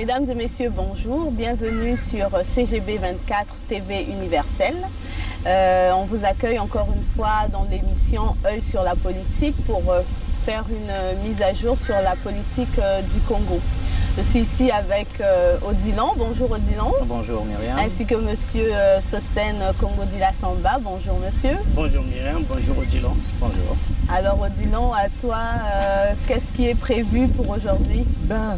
Mesdames et messieurs, bonjour. Bienvenue sur CGB 24 TV universelle. On vous accueille encore une fois dans l'émission Œil sur la politique pour faire une mise à jour sur la politique du Congo. Je suis ici avec Odilon. Bonjour Odilon. Bonjour Myriam. Ainsi que Monsieur Sostène Congo-Dila Samba. Bonjour Monsieur. Bonjour Myriam, bonjour Odilon. Bonjour. Alors Odilon, à toi, qu'est-ce qui est prévu pour aujourd'hui?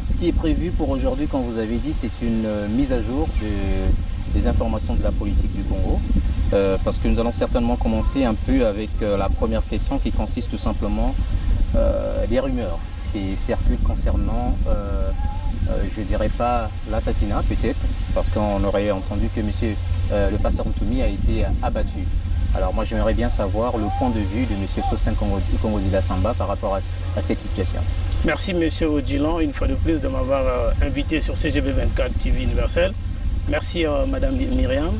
Ce qui est prévu pour aujourd'hui, comme vous avez dit, c'est une mise à jour des informations de la politique du Congo. Parce que nous allons certainement commencer un peu avec la première question qui consiste tout simplement des rumeurs qui circulent concernant, je ne dirais pas l'assassinat peut-être, parce qu'on aurait entendu que le pasteur Ntoumi a été abattu. Alors moi j'aimerais bien savoir le point de vue de M. Sostène Congo-Dila Samba par rapport à cette situation. Merci M. Odilon une fois de plus de m'avoir invité sur CGB 24 TV universelle. Merci Mme Myriam.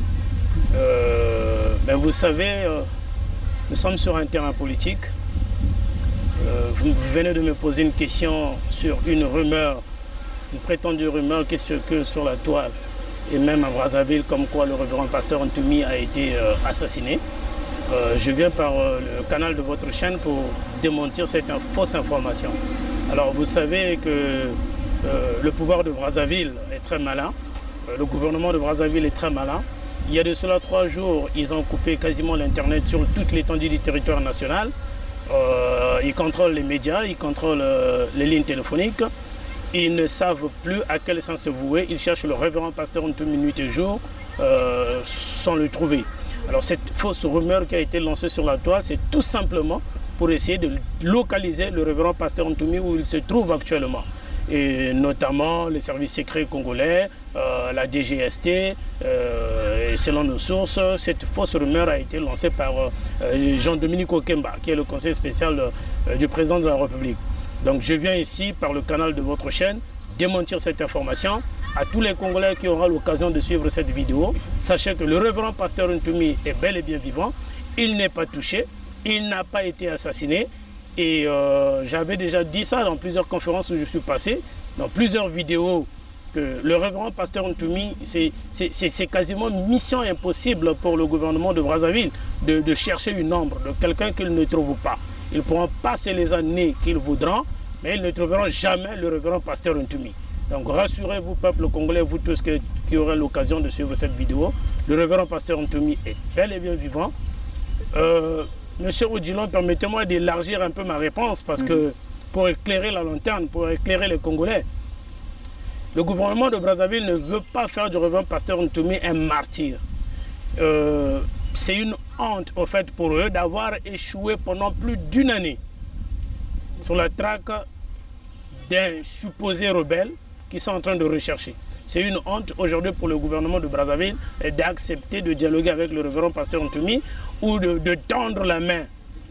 Vous savez, nous sommes sur un terrain politique. Vous venez de me poser une question sur une rumeur, une prétendue rumeur qui circule sur la toile et même à Brazzaville, comme quoi le révérend pasteur Ntoumi a été assassiné. Je viens par le canal de votre chaîne pour démentir cette fausse information. Alors vous savez que le pouvoir de Brazzaville est très malin, le gouvernement de Brazzaville est très malin. Il y a de cela 3 jours, ils ont coupé quasiment l'internet sur toute l'étendue du territoire national. Ils contrôlent les médias, ils contrôlent les lignes téléphoniques. Ils ne savent plus à quel sens se vouer. Ils cherchent le révérend pasteur Ntoumi nuit et jour sans le trouver. Alors cette fausse rumeur qui a été lancée sur la toile, c'est tout simplement pour essayer de localiser le révérend pasteur Ntoumi où il se trouve actuellement. Et notamment les services secrets congolais, la DGST, et selon nos sources, cette fausse rumeur a été lancée par Jean-Dominique Okemba, qui est le conseiller spécial du président de la République. Donc je viens ici, par le canal de votre chaîne, démentir cette information. À tous les Congolais qui auront l'occasion de suivre cette vidéo, sachez que le révérend pasteur Ntoumi est bel et bien vivant. Il n'est pas touché, il n'a pas été assassiné. Et j'avais déjà dit ça dans plusieurs conférences où je suis passé, dans plusieurs vidéos, que le révérend pasteur Ntoumi, c'est quasiment mission impossible pour le gouvernement de Brazzaville de chercher une ombre de quelqu'un qu'ils ne trouvent pas. Ils pourront passer les années qu'ils voudront, mais ils ne trouveront jamais le révérend pasteur Ntoumi. Donc rassurez-vous, peuple congolais, vous tous qui aurez l'occasion de suivre cette vidéo, le révérend pasteur Ntoumi est bel et bien vivant. Monsieur Odilon, permettez-moi d'élargir un peu ma réponse parce que pour éclairer la lanterne, pour éclairer les Congolais, le gouvernement de Brazzaville ne veut pas faire du révérend pasteur Ntoumi un martyr. C'est une honte au fait pour eux d'avoir échoué pendant plus d'1 année sur la traque d'un supposé rebelle qui sont en train de rechercher. C'est une honte aujourd'hui pour le gouvernement de Brazzaville d'accepter de dialoguer avec le révérend pasteur Ntoumi ou de tendre la main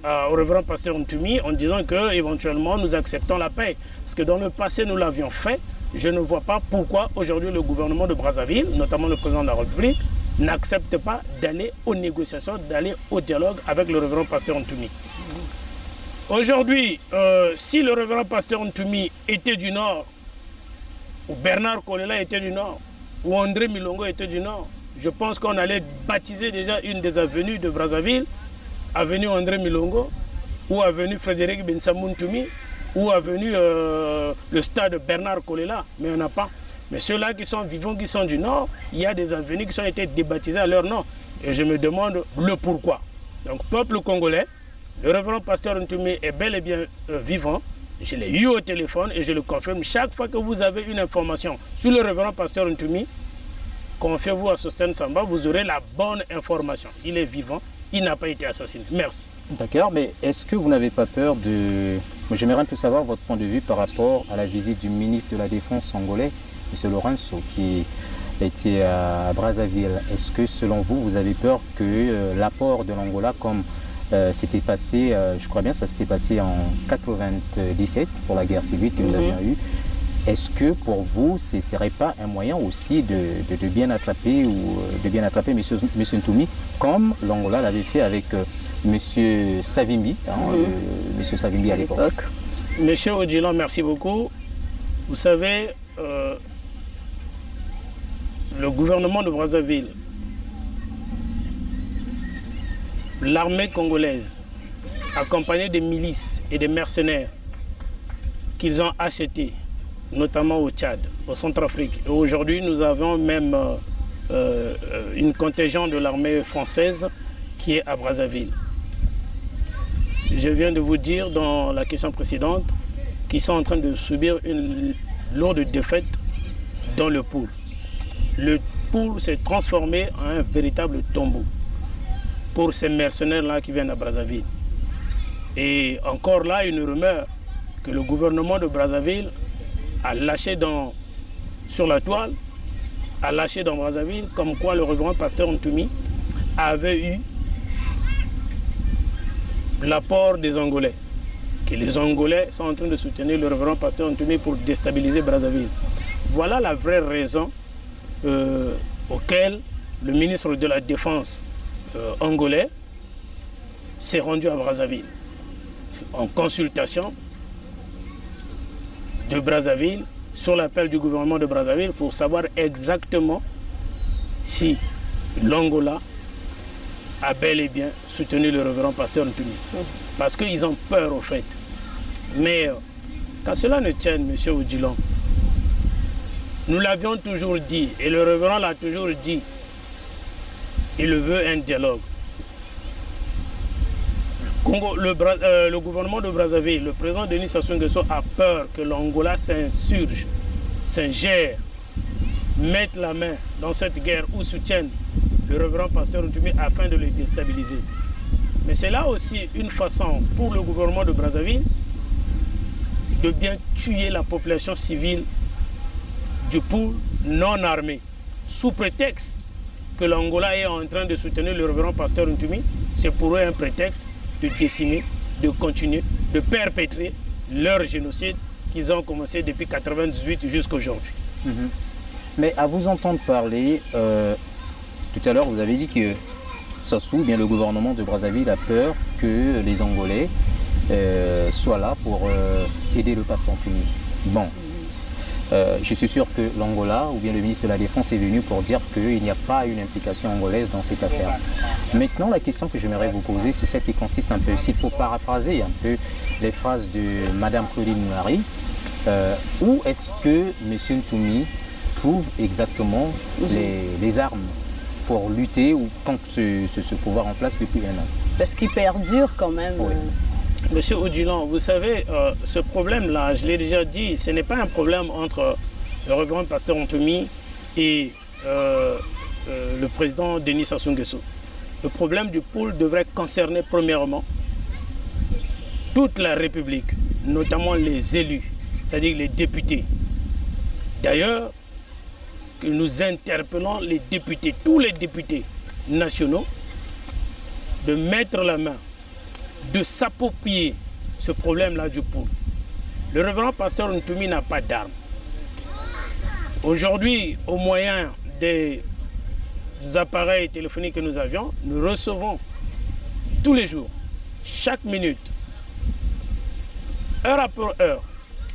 au révérend pasteur Ntoumi en disant que éventuellement nous acceptons la paix. Parce que dans le passé nous l'avions fait. Je ne vois pas pourquoi aujourd'hui le gouvernement de Brazzaville, notamment le président de la République, n'accepte pas d'aller aux négociations, d'aller au dialogue avec le révérend pasteur Ntoumi. Aujourd'hui, si le révérend pasteur Ntoumi était du Nord, ou Bernard Kolela était du Nord, ou André Milongo était du Nord, je pense qu'on allait baptiser déjà une des avenues de Brazzaville, avenue André Milongo, ou avenue Frédéric Bensamou Ntoumi, ou avenue le stade Bernard Kolela, mais on n'a pas. Mais ceux-là qui sont vivants, qui sont du Nord, il y a des avenues qui ont été débaptisées à leur nom. Et je me demande le pourquoi. Donc, peuple congolais, le révérend pasteur Ntoumi est bel et bien vivant. Je l'ai eu au téléphone et je le confirme. Chaque fois que vous avez une information sur le révérend pasteur Ntoumi, confiez-vous à Sostène Samba, vous aurez la bonne information. Il est vivant, il n'a pas été assassiné. Merci. D'accord, mais est-ce que vous n'avez pas peur de... J'aimerais un peu savoir votre point de vue par rapport à la visite du ministre de la Défense congolais, M. Lorenzo, qui était à Brazzaville. Est-ce que selon vous, vous avez peur que l'apport de l'Angola, comme c'était passé, je crois bien, ça s'était passé en 97 pour la guerre civile que nous avions eue, est-ce que pour vous, ce ne serait pas un moyen aussi de bien attraper M. Ntoumi, comme l'Angola l'avait fait avec M. Savimbi, M. Savimbi à l'époque? Monsieur Odilon, merci beaucoup. Vous savez, le gouvernement de Brazzaville, l'armée congolaise, accompagnée des milices et des mercenaires qu'ils ont achetés, notamment au Tchad, au Centrafrique. Et aujourd'hui, nous avons même une contingent de l'armée française qui est à Brazzaville. Je viens de vous dire dans la question précédente qu'ils sont en train de subir une lourde défaite dans le pool. Le pool s'est transformé en un véritable tombeau pour ces mercenaires-là qui viennent à Brazzaville. Et encore là, une rumeur que le gouvernement de Brazzaville a lâché sur la toile, a lâché dans Brazzaville, comme quoi le révérend pasteur Ntoumi avait eu l'apport des Angolais, que les Angolais sont en train de soutenir le révérend pasteur Ntoumi pour déstabiliser Brazzaville. Voilà la vraie raison auquel le ministre de la Défense angolais s'est rendu à Brazzaville en consultation de Brazzaville sur l'appel du gouvernement de Brazzaville pour savoir exactement si l'Angola a bel et bien soutenu le révérend pasteur Ntoumi. Parce qu'ils ont peur au fait. Mais qu'à cela ne tienne, M. Odilon, nous l'avions toujours dit, et le révérend l'a toujours dit, il veut un dialogue. Le gouvernement de Brazzaville, le président Denis Sassou Nguesso a peur que l'Angola s'insurge, s'ingère, mette la main dans cette guerre ou soutienne le révérend pasteur Ntoumi afin de le déstabiliser. Mais c'est là aussi une façon pour le gouvernement de Brazzaville de bien tuer la population civile du pool non armé, sous prétexte que l'Angola est en train de soutenir le révérend pasteur Ntoumi. C'est pour eux un prétexte de décimer, de continuer, de perpétrer leur génocide qu'ils ont commencé depuis 1998 jusqu'à aujourd'hui. Mais à vous entendre parler, tout à l'heure vous avez dit que Sassou, bien le gouvernement de Brazzaville, a peur que les Angolais soient là pour aider le pasteur Ntoumi. Bon, je suis sûr que l'Angola ou bien le ministre de la Défense est venu pour dire qu'il n'y a pas une implication angolaise dans cette affaire. Maintenant, la question que j'aimerais vous poser, c'est celle qui consiste un peu, s'il faut paraphraser un peu les phrases de Madame Claudine Mounari, où est-ce que M. Ntoumi trouve exactement les armes pour lutter ou contre ce pouvoir en place depuis un an? Parce qu'il perdure quand même. Oui. Monsieur Odilon, vous savez, ce problème-là, je l'ai déjà dit, ce n'est pas un problème entre le révérend pasteur Ntoumi et le président Denis Sassou Nguesso. Le problème du pool devrait concerner premièrement toute la République, notamment les élus, c'est-à-dire les députés. D'ailleurs, que nous interpellons les députés, tous les députés nationaux, de mettre la main, de s'approprier ce problème-là du pool. Le révérend pasteur Ntoumi n'a pas d'armes. Aujourd'hui, au moyen des appareils téléphoniques que nous avions, nous recevons tous les jours, chaque minute, heure après heure,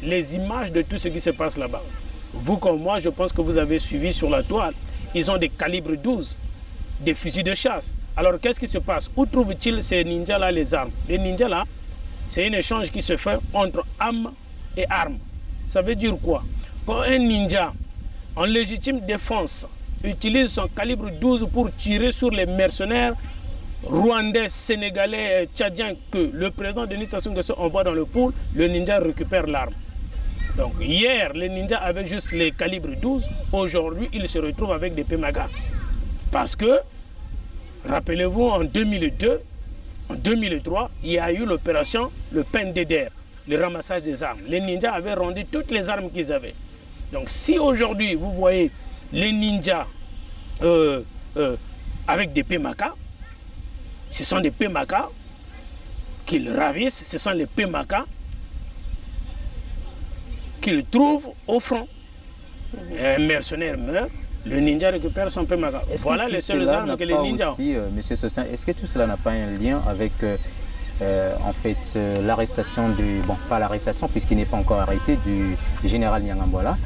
les images de tout ce qui se passe là-bas. Vous comme moi, je pense que vous avez suivi sur la toile, ils ont des calibres 12, des fusils de chasse. Alors qu'est-ce qui se passe? Où trouvent-ils ces ninjas-là les armes? Les ninjas-là, c'est un échange qui se fait entre âme et arme. Ça veut dire quoi? Quand un ninja en légitime défense utilise son calibre 12 pour tirer sur les mercenaires rwandais, sénégalais, tchadiens que le président Denis Sassou Nguesso envoie dans le pool, le ninja récupère l'arme. Donc hier, les ninjas avaient juste les calibres 12. Aujourd'hui, ils se retrouvent avec des Pemaga. Parce que, rappelez-vous, en 2002, en 2003, il y a eu l'opération le PNDDR, le ramassage des armes. Les ninjas avaient rendu toutes les armes qu'ils avaient. Donc si aujourd'hui, vous voyez les ninjas avec des Pemaka, ce sont des Pemaka qu'ils ravissent, ce sont les Pemaka qu'ils trouvent au front. Un mercenaire meurt, le ninja récupère son Pemaka. Voilà les seules armes que les ninjas ont. Monsieur Sostin, est-ce que tout cela n'a pas un lien avec en fait l'arrestation du... Bon, pas l'arrestation puisqu'il n'est pas encore arrêté du général Nyangambwala,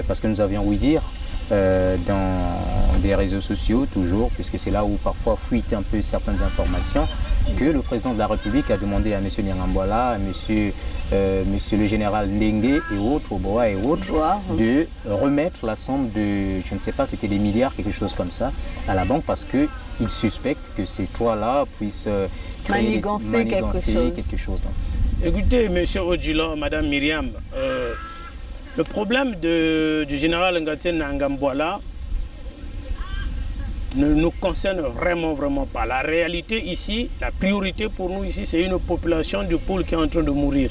parce que nous avions ouï dire dans des réseaux sociaux, toujours, puisque c'est là où parfois fuitent un peu certaines informations, que le président de la République a demandé à M. Nyangambwala, à monsieur le général Ndenge et autres, Oboa et autres, de remettre la somme de, je ne sais pas, c'était des milliards, quelque chose comme ça, à la banque, parce qu'ils suspectent que ces toits-là puissent créer manigancer quelque chose. Écoutez, M. Odjilan, Mme Myriam, le problème du général Ngatien Nyangambwala ne nous concerne vraiment pas. La réalité ici, la priorité pour nous ici, c'est une population du Poul qui est en train de mourir.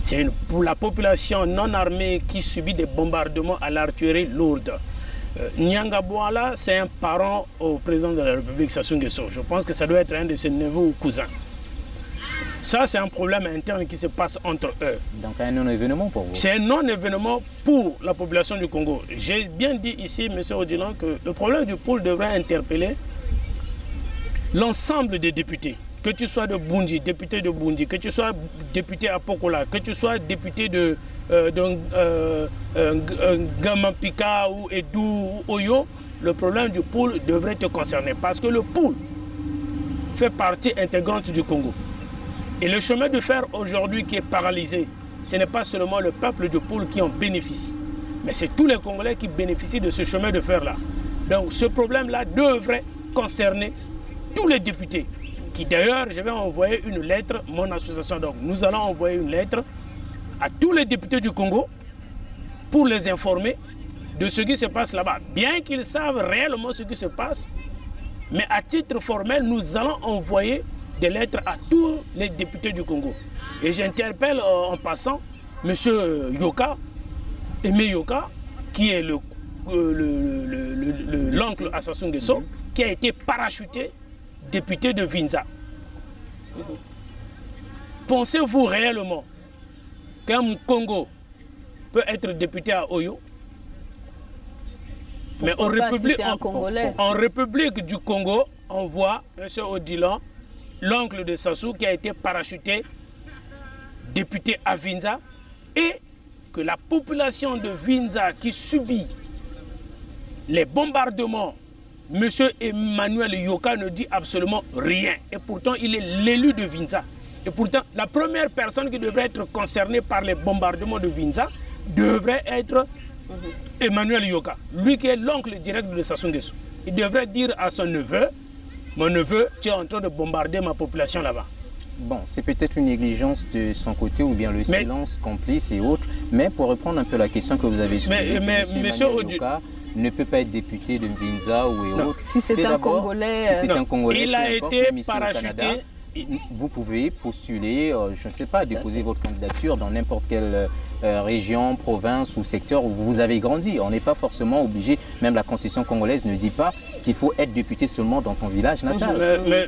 C'est pour la population non armée qui subit des bombardements à l'artillerie lourde. Nyangambwala, c'est un parent au président de la République, Sassou Nguesso. Je pense que ça doit être un de ses neveux ou cousins. Ça, c'est un problème interne qui se passe entre eux. Donc un non-événement pour vous? C'est un non-événement pour la population du Congo. J'ai bien dit ici, M. Odjilan, que le problème du Poul devrait interpeller l'ensemble des députés. Que tu sois de Bundi, député de Bundi, que tu sois député à Pokola, que tu sois député de Gamampika ou Edou ou Oyo, le problème du Poul devrait te concerner. Parce que le Poul fait partie intégrante du Congo. Et le chemin de fer aujourd'hui qui est paralysé, ce n'est pas seulement le peuple du Poul qui en bénéficie, mais c'est tous les Congolais qui bénéficient de ce chemin de fer-là. Donc ce problème-là devrait concerner tous les députés. Qui d'ailleurs, je vais envoyer une lettre, mon association, donc nous allons envoyer une lettre à tous les députés du Congo pour les informer de ce qui se passe là-bas. Bien qu'ils savent réellement ce qui se passe, mais à titre formel, nous allons envoyer des lettres à tous les députés du Congo. Et j'interpelle en passant M. Yoka, Aimé Yoka, qui est l'oncle à Sassou Nguesso, qui a été parachuté député de Vinza. Pensez-vous réellement qu'un Congo peut être député à Oyo? Mais en République du Congo, on voit M. Odjilan, l'oncle de Sassou, qui a été parachuté député à Vinza, et que la population de Vinza qui subit les bombardements, M. Emmanuel Yoka ne dit absolument rien. Et pourtant, il est l'élu de Vinza. Et pourtant, la première personne qui devrait être concernée par les bombardements de Vinza devrait être Emmanuel Yoka. Lui qui est l'oncle direct de Sassou Nguesso. Il devrait dire à son neveu, mon neveu, tu es en train de bombarder ma population là-bas. Bon, c'est peut-être une négligence de son côté ou bien le silence complice et autres. Mais pour reprendre un peu la question que vous avez soulevée, M. Yoka ne peut pas être député de Vinza ou autre. Si c'est un Congolais, il a été parachuté. Vous pouvez postuler, je ne sais pas, déposer votre candidature dans n'importe quelle région, province ou secteur où vous avez grandi. On n'est pas forcément obligé, même la constitution congolaise ne dit pas qu'il faut être député seulement dans ton village natal.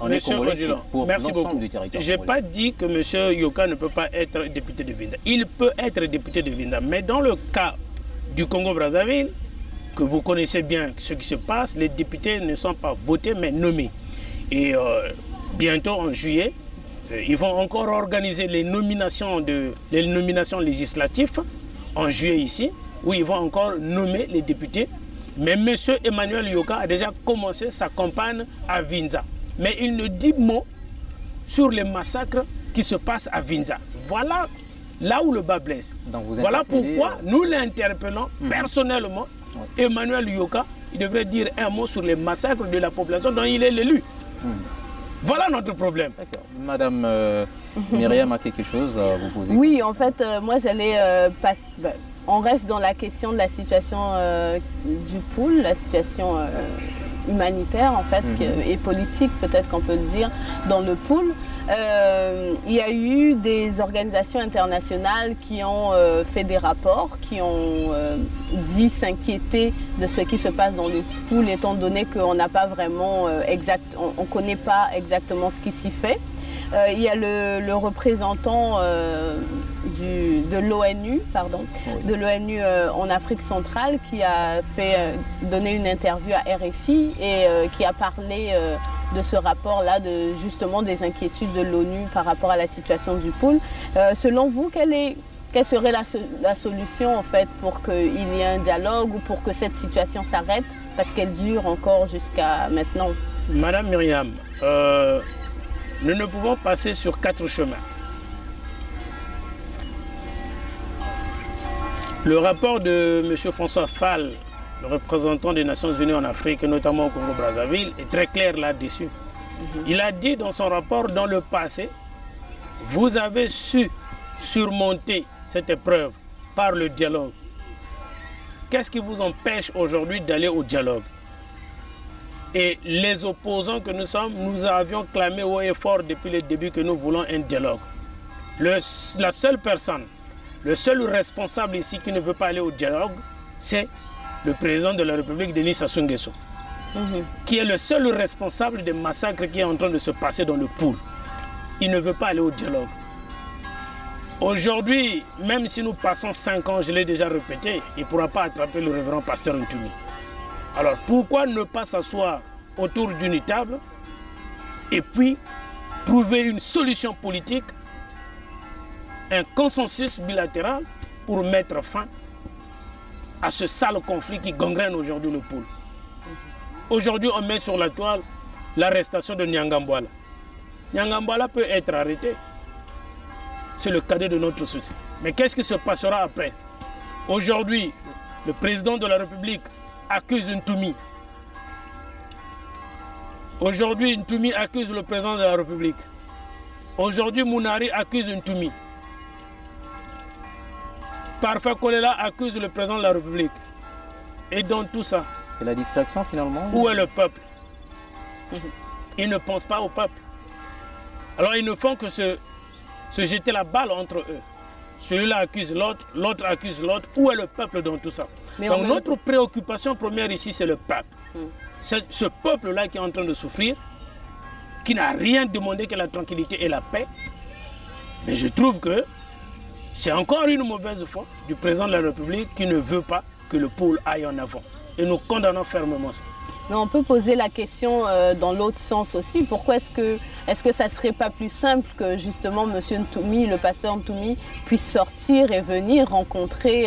On est congolais pour l'ensemble du territoire. Je n'ai pas dit que M. Yoka ne peut pas être député de Vinza. Il peut être député de Vinza, mais dans le cas du Congo-Brazzaville, que vous connaissez bien ce qui se passe, les députés ne sont pas votés mais nommés. Et bientôt en juillet, ils vont encore organiser les nominations législatives en juillet ici, où ils vont encore nommer les députés. Mais M. Emmanuel Yoka a déjà commencé sa campagne à Vinza. Mais il ne dit mot sur les massacres qui se passent à Vinza. Voilà là où le bas blesse. Voilà pourquoi nous l'interpellons personnellement. Emmanuel Yoka, il devrait dire un mot sur les massacres de la population dont il est l'élu. Voilà notre problème. D'accord. Madame Myriam a quelque chose à vous poser? Oui, en fait, moi j'allais passer... on reste dans la question de la situation du Poul, la situation humanitaire en fait, et politique peut-être qu'on peut le dire, dans le Poul. Il y a eu des organisations internationales qui ont fait des rapports, qui ont dit s'inquiéter de ce qui se passe dans le Poul, étant donné qu'on n'a pas vraiment on ne connaît pas exactement ce qui s'y fait. Il y a le représentant de l'ONU, en Afrique centrale, qui a donné une interview à RFI et qui a parlé de ce rapport-là, justement des inquiétudes de l'ONU par rapport à la situation du Poul. Selon vous, quelle est quelle serait la solution en fait pour qu'il y ait un dialogue ou pour que cette situation s'arrête parce qu'elle dure encore jusqu'à maintenant? Madame Myriam, nous ne pouvons passer sur 4 chemins. Le rapport de M. François Fall, le représentant des Nations Unies en Afrique, notamment au Congo-Brazzaville, est très clair là-dessus. Il a dit dans son rapport, dans le passé, vous avez su surmonter cette épreuve par le dialogue. Qu'est-ce qui vous empêche aujourd'hui d'aller au dialogue? Et les opposants que nous sommes, nous avions clamé haut et fort depuis le début que nous voulons un dialogue. La seule personne, le seul responsable ici qui ne veut pas aller au dialogue, c'est le président de la République, Denis Sassou Nguesso, qui est le seul responsable des massacres qui est en train de se passer dans le Poul. Il ne veut pas aller au dialogue. Aujourd'hui, même si nous passons 5 ans, je l'ai déjà répété, il ne pourra pas attraper le révérend pasteur Ntumi. Alors pourquoi ne pas s'asseoir autour d'une table et puis trouver une solution politique, un consensus bilatéral pour mettre fin à ce sale conflit qui gangrène aujourd'hui le Poul. Aujourd'hui, on met sur la toile l'arrestation de Nyangambwala. Nyangambwala peut être arrêté. C'est le cadet de notre souci. Mais qu'est-ce qui se passera après? Aujourd'hui, le président de la République accuse Ntumi. Aujourd'hui, Ntumi accuse le président de la République. Aujourd'hui, Mounari accuse Ntumi. Parfait Kolela accuse le président de la République. Et dans tout ça, c'est la distraction finalement. Où est le peuple? Ils ne pensent pas au peuple. Alors ils ne font que se jeter la balle entre eux. Celui-là accuse l'autre, l'autre accuse l'autre. Où est le peuple dans tout ça? Donc notre préoccupation première ici, c'est le peuple. C'est ce peuple-là qui est en train de souffrir, qui n'a rien demandé que la tranquillité et la paix. Mais je trouve que c'est encore une mauvaise foi du président de la République qui ne veut pas que le Poul aille en avant. Et nous condamnons fermement ça. Mais on peut poser la question dans l'autre sens aussi. Pourquoi est-ce que ça ne serait pas plus simple que justement M. Ntumi, le pasteur Ntumi, puisse sortir et venir rencontrer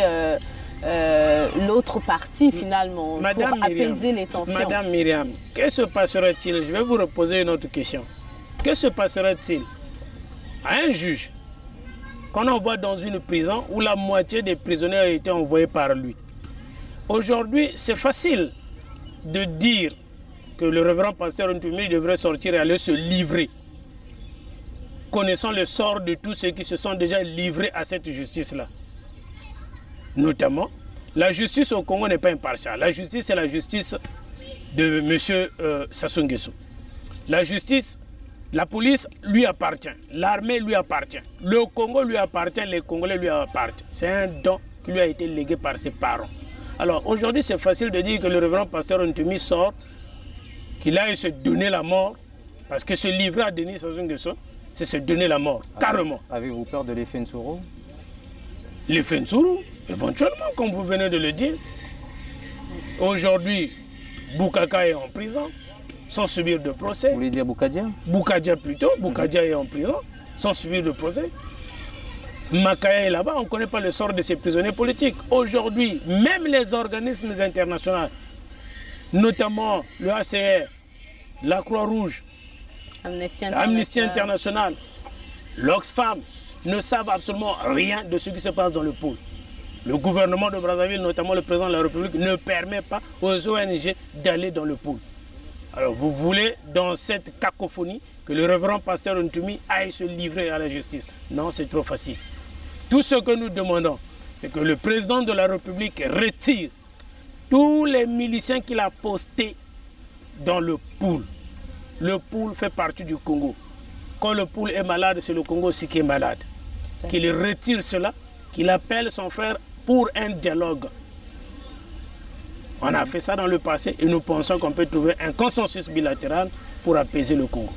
l'autre partie finalement pour apaiser les tensions? Madame Myriam, que se passerait-il? Je vais vous reposer une autre question. Que se passerait-il à un juge qu'on envoie dans une prison où la moitié des prisonniers a été envoyés par lui? Aujourd'hui, c'est facile de dire que le révérend pasteur Ntumi devrait sortir et aller se livrer, connaissant le sort de tous ceux qui se sont déjà livrés à cette justice-là. Notamment, la justice au Congo n'est pas impartiale. La justice, c'est la justice de M. Sassou Nguesso. La justice, la police lui appartient, l'armée lui appartient, le Congo lui appartient, les Congolais lui appartiennent. C'est un don qui lui a été légué par ses parents. Alors aujourd'hui, c'est facile de dire que le révérend pasteur Ntumi sort, qu'il aille se donner la mort, parce que se livrer à Denis Sassou Nguesso, c'est se donner la mort, carrément. Avez-vous peur de l'effet Nsuru? L'effet Nsuru, éventuellement, comme vous venez de le dire. Aujourd'hui, Boukaka est en prison, sans subir de procès. Vous voulez dire Boukadia? Boukadia plutôt, Boukadia est en prison, sans subir de procès. Makaya est là-bas, on ne connaît pas le sort de ces prisonniers politiques. Aujourd'hui, même les organismes internationaux, notamment le HCR, la Croix-Rouge, Amnesty International, l'Oxfam, ne savent absolument rien de ce qui se passe dans le Poul. Le gouvernement de Brazzaville, notamment le président de la République, ne permet pas aux ONG d'aller dans le Poul. Alors vous voulez, dans cette cacophonie, que le révérend pasteur Ntumi aille se livrer à la justice? Non, c'est trop facile. Tout ce que nous demandons, c'est que le président de la République retire tous les miliciens qu'il a postés dans le Poul. Le Poul fait partie du Congo. Quand le Poul est malade, c'est le Congo aussi qui est malade. Qu'il retire cela, qu'il appelle son frère pour un dialogue. On a fait ça dans le passé et nous pensons qu'on peut trouver un consensus bilatéral pour apaiser le Congo.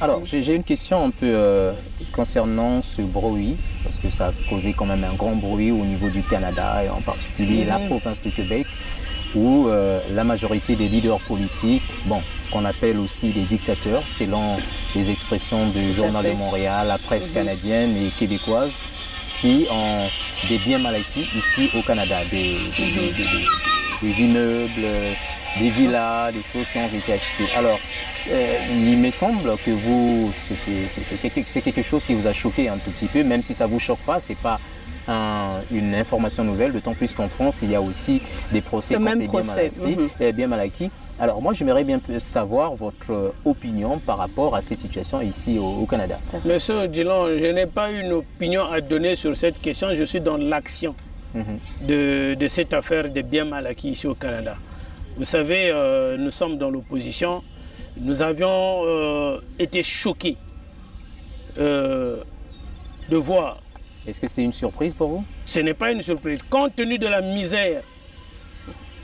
Alors, j'ai une question un peu concernant ce bruit, parce que ça a causé quand même un grand bruit au niveau du Canada et en particulier la province du Québec. où la majorité des leaders politiques, bon, qu'on appelle aussi des dictateurs, selon les expressions du Journal de Montréal, la presse canadienne et québécoise, qui ont des biens mal acquis ici au Canada, des immeubles, des villas, des choses qui ont été achetées. Alors, il me semble que vous, c'est quelque chose qui vous a choqué un tout petit peu, même si ça ne vous choque pas, c'est pas une information nouvelle, d'autant plus qu'en France, il y a aussi des procès bien mal acquis. Alors moi, j'aimerais bien savoir votre opinion par rapport à cette situation ici au Canada. Monsieur Odilon, je n'ai pas une opinion à donner sur cette question, je suis dans l'action de cette affaire des biens mal acquis ici au Canada. Vous savez, nous sommes dans l'opposition, nous avions été choqués de voir. Est-ce que c'est une surprise pour vous? Ce n'est pas une surprise. Compte tenu de la misère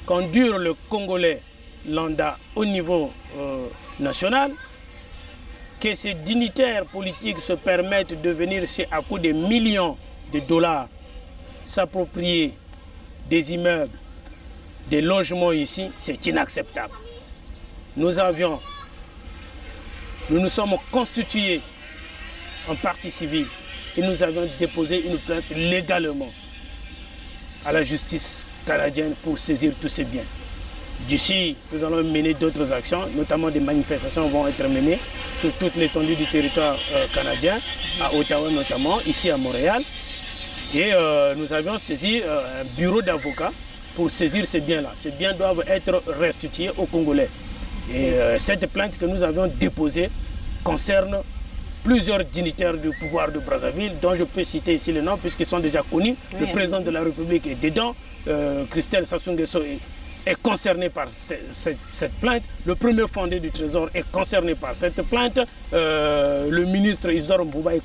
qu'endure le Congolais lambda au niveau national, que ces dignitaires politiques se permettent de venir à coût de millions de dollars s'approprier des immeubles, des logements ici, c'est inacceptable. Nous nous sommes constitués en partie civile et nous avons déposé une plainte légalement à la justice canadienne pour saisir tous ces biens. D'ici, nous allons mener d'autres actions, notamment des manifestations vont être menées sur toute l'étendue du territoire canadien, à Ottawa notamment, ici à Montréal. Et nous avions saisi un bureau d'avocats pour saisir ces biens-là. Ces biens doivent être restitués aux Congolais. Et cette plainte que nous avions déposée concerne plusieurs dignitaires du pouvoir de Brazzaville, dont je peux citer ici les noms, puisqu'ils sont déjà connus. Oui. Le président de la République est dedans, Christelle Sassou Nguesso est concerné par cette plainte. Le premier fondé du Trésor est concerné par cette plainte. Le ministre Isidore Mbouba est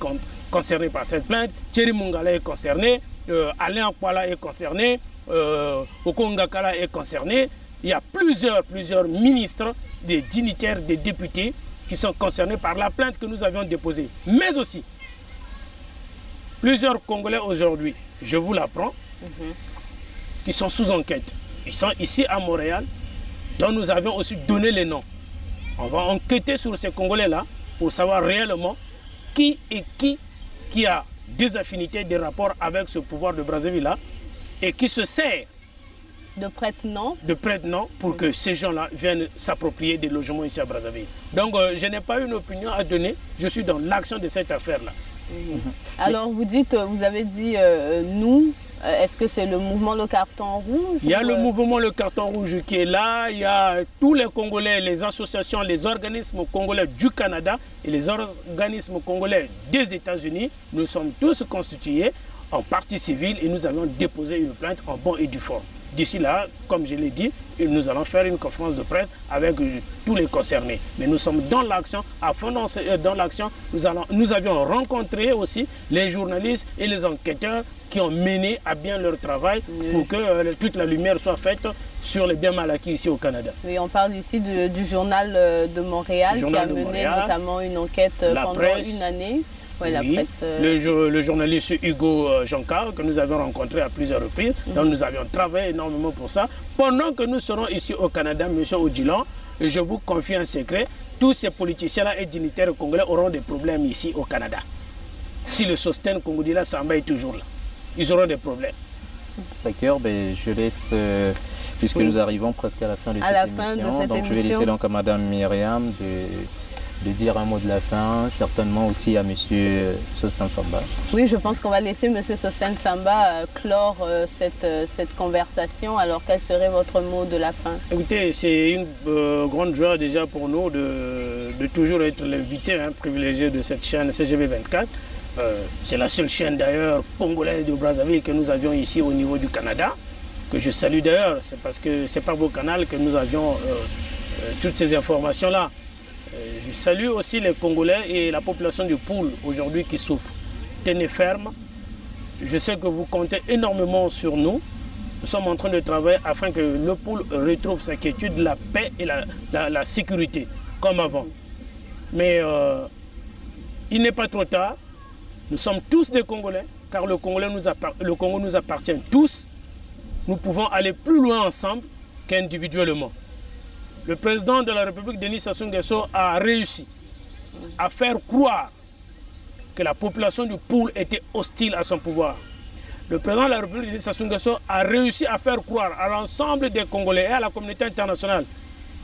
concerné par cette plainte. Thierry Mungala est concerné. Alain Akwala est concerné. Okongakala est concerné. Il y a plusieurs ministres, des dignitaires, des députés qui sont concernés par la plainte que nous avions déposée. Mais aussi, plusieurs Congolais aujourd'hui, je vous l'apprends, qui sont sous enquête. Ils sont ici à Montréal, dont nous avions aussi donné les noms. On va enquêter sur ces Congolais-là pour savoir réellement qui a des affinités, des rapports avec ce pouvoir de Brazzaville-là et qui se sert de prête-nom pour que ces gens-là viennent s'approprier des logements ici à Brazzaville. Donc je n'ai pas une opinion à donner, je suis dans l'action de cette affaire-là. Alors vous avez dit nous. Est-ce que c'est le mouvement Le Carton Rouge? Il y a le mouvement Le Carton Rouge qui est là. Il y a tous les Congolais, les associations, les organismes congolais du Canada et les organismes congolais des États-Unis. Nous sommes tous constitués en partie civile et nous avons déposé une plainte en bon et due forme. D'ici là, comme je l'ai dit, nous allons faire une conférence de presse avec tous les concernés. Mais nous sommes dans l'action. À fond dans l'action, nous avions rencontré aussi les journalistes et les enquêteurs qui ont mené à bien leur travail pour que toute la lumière soit faite sur les biens mal acquis ici au Canada. Oui, on parle ici du journal de Montréal qui a mené notamment une enquête pendant une année. Ouais, la presse, le journaliste Hugo Jonca, que nous avions rencontré à plusieurs reprises. Donc nous avions travaillé énormément pour ça. Pendant que nous serons ici au Canada, M. Odilon, et je vous confie un secret, tous ces politiciens-là et dignitaires congolais auront des problèmes ici au Canada. Si le Sosten Congo-Dila Samba est toujours là, ils auront des problèmes. D'accord, ben, je laisse, puisque nous arrivons presque à la fin de cette émission, donc je vais laisser donc à Mme Myriam de dire un mot de la fin, certainement aussi à M. Sosten Samba. Oui, je pense qu'on va laisser M. Sosten Samba clore cette conversation. Alors, quel serait votre mot de la fin? Écoutez, c'est une grande joie déjà pour nous de toujours être l'invité privilégié de cette chaîne CGB 24. C'est la seule chaîne d'ailleurs congolaise de Brazzaville que nous avions ici au niveau du Canada, que je salue d'ailleurs. C'est parce que c'est par vos canaux que nous avions toutes ces informations-là. Je salue aussi les Congolais et la population du Poul aujourd'hui qui souffre. Tenez ferme. Je sais que vous comptez énormément sur nous. Nous sommes en train de travailler afin que le Poul retrouve sa quiétude, la paix et la sécurité, comme avant. Mais il n'est pas trop tard. Nous sommes tous des Congolais, car le Congo nous appartient tous. Nous pouvons aller plus loin ensemble qu'individuellement. Le président de la République, Denis Sassou Nguesso, a réussi à faire croire que la population du Poul était hostile à son pouvoir. Le président de la République, Denis Sassou Nguesso, a réussi à faire croire à l'ensemble des Congolais et à la communauté internationale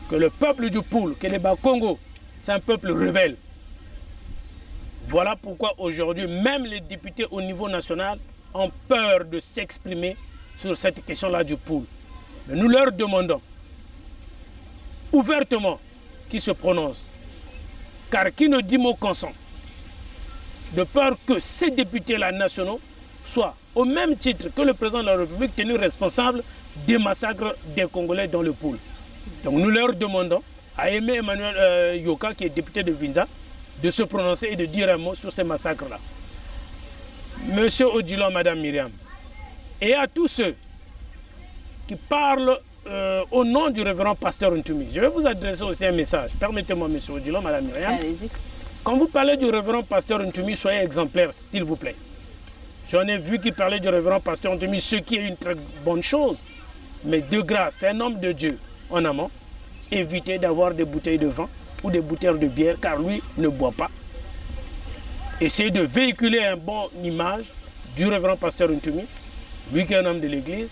que le peuple du Poul, que les Bas-Congo, c'est un peuple rebelle. Voilà pourquoi aujourd'hui, même les députés au niveau national ont peur de s'exprimer sur cette question-là du Poul. Mais nous leur demandons ouvertement qu'ils se prononcent. Car qui ne dit mot consent, de peur que ces députés-là nationaux soient, au même titre que le président de la République, tenus responsables des massacres des Congolais dans le Poul. Donc nous leur demandons à Aimé Emmanuel Yoka, qui est député de Vinza, de se prononcer et de dire un mot sur ces massacres-là. Monsieur Odilon, Madame Myriam, et à tous ceux qui parlent au nom du révérend pasteur Ntumi, je vais vous adresser aussi un message. Permettez-moi, Monsieur Odilon, Madame Myriam. Quand vous parlez du révérend pasteur Ntumi, soyez exemplaires, s'il vous plaît. J'en ai vu qui parlait du révérend pasteur Ntumi, ce qui est une très bonne chose. Mais de grâce, c'est un homme de Dieu en amont. Évitez d'avoir des bouteilles de vin ou des bouteilles de bière, car lui ne boit pas. Essayez de véhiculer une bonne image du révérend pasteur Ntumi, lui qui est un homme de l'église.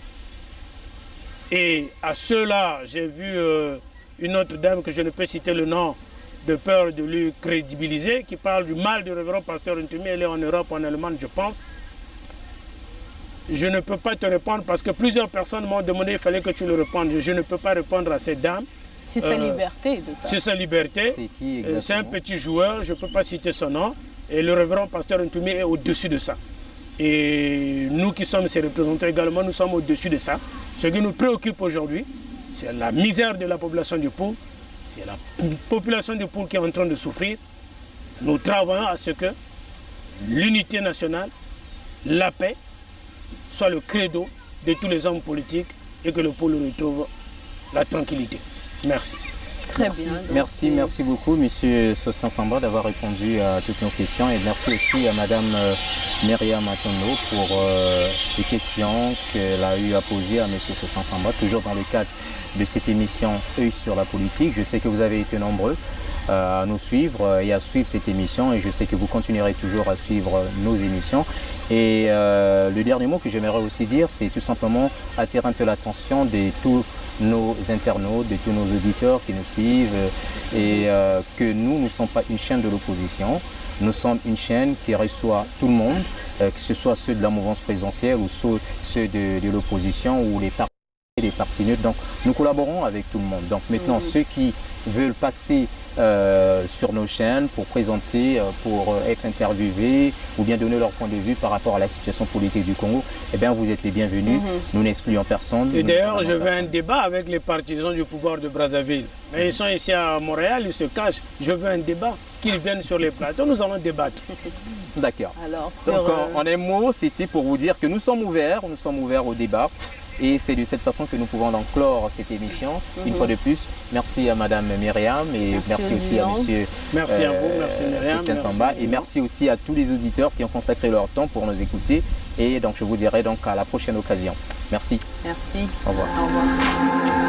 Et à ceux-là, j'ai vu une autre dame que je ne peux citer le nom, de peur de lui crédibiliser, qui parle du mal du révérend pasteur Ntumi. Elle est en Europe, en Allemagne, je pense. Je ne peux pas te répondre parce que plusieurs personnes m'ont demandé qu'il fallait que tu le répondes. Je ne peux pas répondre à cette dame. C'est sa liberté. C'est sa liberté. C'est qui exactement? C'est un petit joueur, je ne peux pas citer son nom. Et le révérend pasteur Ntumi est au-dessus de ça. Et nous qui sommes ses représentants également, nous sommes au-dessus de ça. Ce qui nous préoccupe aujourd'hui, c'est la misère de la population du Poul. C'est la population du Poul qui est en train de souffrir. Nous travaillons à ce que l'unité nationale, la paix, soit le credo de tous les hommes politiques et que le Poul retrouve la tranquillité. Merci. Très bien. Merci beaucoup, Monsieur Sostin Samba, d'avoir répondu à toutes nos questions. Et merci aussi à Madame Myriam Atondo pour les questions qu'elle a eu à poser à Monsieur Sostin Samba, toujours dans le cadre de cette émission Œil sur la politique. Je sais que vous avez été nombreux à nous suivre et à suivre cette émission, et je sais que vous continuerez toujours à suivre nos émissions. Et le dernier mot que j'aimerais aussi dire, c'est tout simplement attirer un peu l'attention de tous nos internautes, de tous nos auditeurs qui nous suivent, et que nous ne sommes pas une chaîne de l'opposition. Nous sommes une chaîne qui reçoit tout le monde, que ce soit ceux de la mouvance présidentielle ou ceux de l'opposition ou les partis neutres. Donc nous collaborons avec tout le monde. Donc maintenant, ceux qui veulent passer sur nos chaînes pour présenter, pour être interviewés ou bien donner leur point de vue par rapport à la situation politique du Congo, eh bien vous êtes les bienvenus. Nous n'excluons personne. Et d'ailleurs, je veux un débat avec les partisans du pouvoir de Brazzaville. Mais ils sont ici à Montréal, ils se cachent. Je veux un débat, qu'ils viennent sur les plateaux, nous allons débattre. D'accord. Donc en un mot, c'était pour vous dire que nous sommes ouverts au débat. Et c'est de cette façon que nous pouvons donc clore cette émission. Une fois de plus, merci à Madame Myriam et merci aussi à Monsieur merci à vous, merci Myriam, Sostin Samba, et merci aussi à tous les auditeurs qui ont consacré leur temps pour nous écouter. Et donc je vous dirai donc à la prochaine occasion. Merci. Merci. Au revoir. Au revoir.